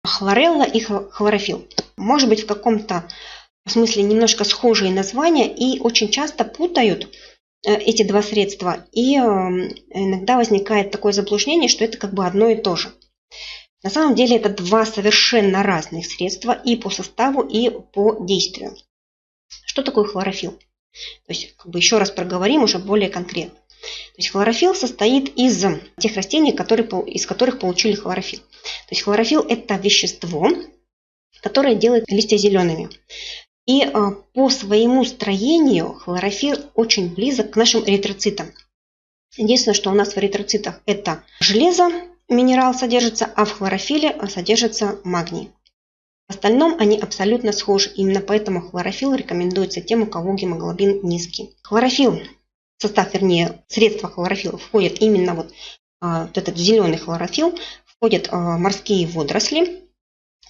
Хлорелла и хлорофилл. Может быть, в каком-то смысле немножко схожие названия, и очень часто путают эти два средства, и иногда возникает такое заблуждение, что это как бы одно и то же. На самом деле это два совершенно разных средства и по составу, и по действию. Что такое хлорофилл? То есть, как бы еще раз проговорим уже более конкретно. То есть хлорофилл состоит из тех растений, из которых получили хлорофилл. То есть хлорофилл – это вещество, которое делает листья зелеными. И по своему строению хлорофилл очень близок к нашим эритроцитам. Единственное, что у нас в эритроцитах это железо, минерал содержится, а в хлорофилле содержится магний. В остальном они абсолютно схожи. Именно поэтому хлорофилл рекомендуется тем, у кого гемоглобин низкий. Хлорофилл, средства хлорофилла входят именно вот этот зеленый хлорофилл, входят морские водоросли,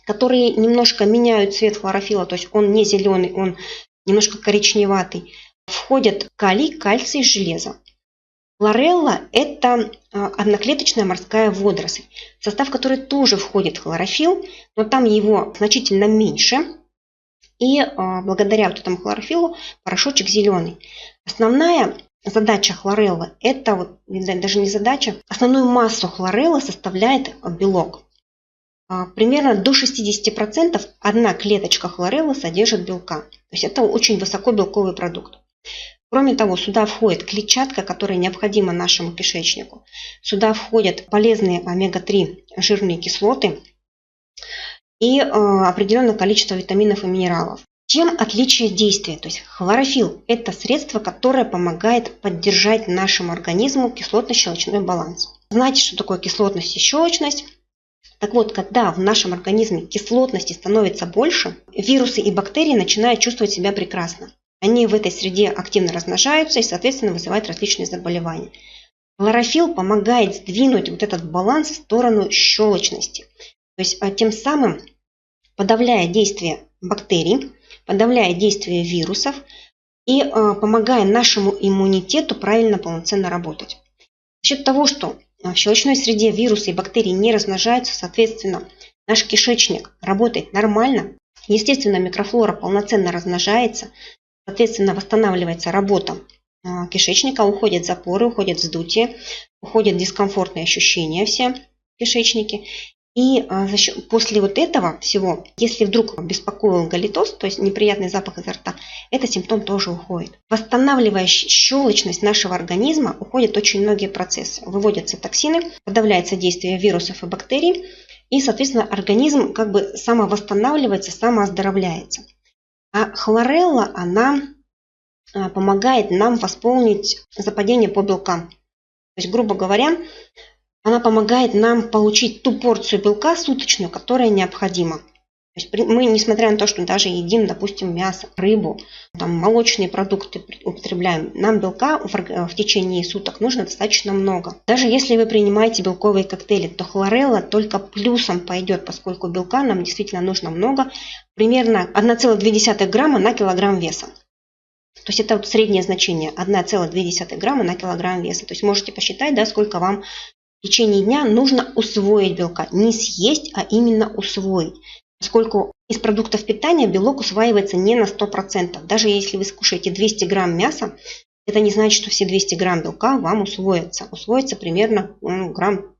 которые немножко меняют цвет хлорофилла, то есть он не зеленый, он немножко коричневатый. Входят калий, кальций, железо. Хлорелла – это одноклеточная морская водоросль, в состав которой тоже входит хлорофилл, но там его значительно меньше. И благодаря вот этому хлорофиллу порошочек зеленый. Основная задача хлореллы – это, даже не задача, основную массу хлореллы составляет белок. Примерно до 60% одна клеточка хлореллы содержит белка. То есть это очень высокобелковый продукт. Кроме того, сюда входит клетчатка, которая необходима нашему кишечнику. Сюда входят полезные омега-3 жирные кислоты и определенное количество витаминов и минералов. Чем отличие действия? То есть хлорофилл – это средство, которое помогает поддержать нашему организму кислотно-щелочной баланс. Знаете, что такое кислотность и щелочность? Так вот, когда в нашем организме кислотности становится больше, вирусы и бактерии начинают чувствовать себя прекрасно. Они в этой среде активно размножаются и, соответственно, вызывают различные заболевания. Хлорофилл помогает сдвинуть вот этот баланс в сторону щелочности. То есть тем самым подавляя действие бактерий, подавляя действие вирусов и помогая нашему иммунитету правильно, полноценно работать. За счет того, что в щелочной среде вирусы и бактерии не размножаются, соответственно, наш кишечник работает нормально, естественно, микрофлора полноценно размножается, соответственно, восстанавливается работа кишечника, уходят запоры, уходят вздутие, уходят дискомфортные ощущения все в кишечнике. И после вот этого всего, если вдруг беспокоил галитоз, то есть неприятный запах изо рта, этот симптом тоже уходит. Восстанавливая щелочность нашего организма, уходят очень многие процессы. Выводятся токсины, подавляется действие вирусов и бактерий, и, соответственно, организм как бы самовосстанавливается, самооздоровляется. А хлорелла, она помогает нам восполнить западение по белкам. То есть, грубо говоря, она помогает нам получить ту порцию белка суточную, которая необходима. То есть мы, несмотря на то, что даже едим, допустим, мясо, рыбу, там, молочные продукты употребляем, нам белка в течение суток нужно достаточно много. Даже если вы принимаете белковые коктейли, то хлорелла только плюсом пойдет, поскольку белка нам действительно нужно много, примерно 1,2 грамма на килограмм веса. То есть это вот среднее значение 1,2 грамма на килограмм веса. То есть можете посчитать, да, сколько вам в течение дня нужно усвоить белка. Не съесть, а именно усвоить. Поскольку из продуктов питания белок усваивается не на 100%. Даже если вы скушаете 200 грамм мяса, это не значит, что все 200 грамм белка вам усвоятся. Усвоится примерно грамм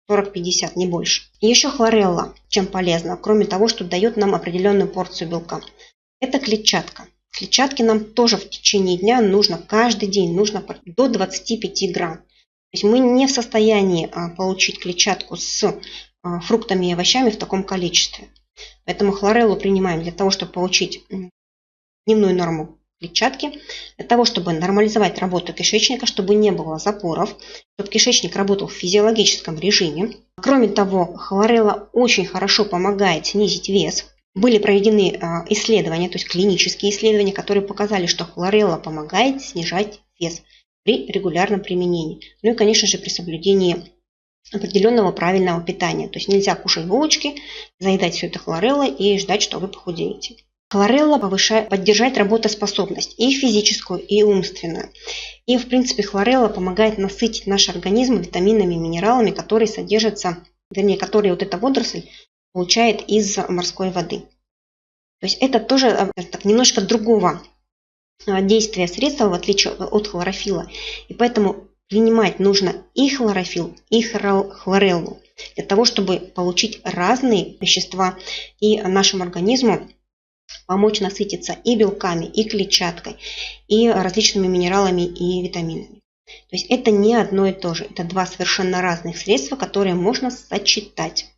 40-50, не больше. И еще хлорелла чем полезна, кроме того, что дает нам определенную порцию белка. Это клетчатка. Клетчатки нам тоже в течение дня нужно, каждый день нужно до 25 грамм. То есть мы не в состоянии получить клетчатку с фруктами и овощами в таком количестве. Поэтому хлореллу принимаем для того, чтобы получить дневную норму клетчатки, для того, чтобы нормализовать работу кишечника, чтобы не было запоров, чтобы кишечник работал в физиологическом режиме. Кроме того, хлорелла очень хорошо помогает снизить вес. Были проведены исследования, то есть клинические исследования, которые показали, что хлорелла помогает снижать вес при регулярном применении. Ну и, конечно же, при соблюдении определенного правильного питания. То есть нельзя кушать булочки, заедать все это хлореллой и ждать, что вы похудеете. Хлорелла поддержать работоспособность и физическую, и умственную. И, в принципе, хлорелла помогает насытить наш организм витаминами и минералами, которые содержатся, вернее, которые вот эта водоросль получает из морской воды. То есть это тоже так, немножко другого действия средства, в отличие от хлорофилла. И поэтому принимать нужно и хлорофилл, и хлореллу, для того, чтобы получить разные вещества и нашему организму помочь насытиться и белками, и клетчаткой, и различными минералами и витаминами. То есть это не одно и то же. Это два совершенно разных средства, которые можно сочетать.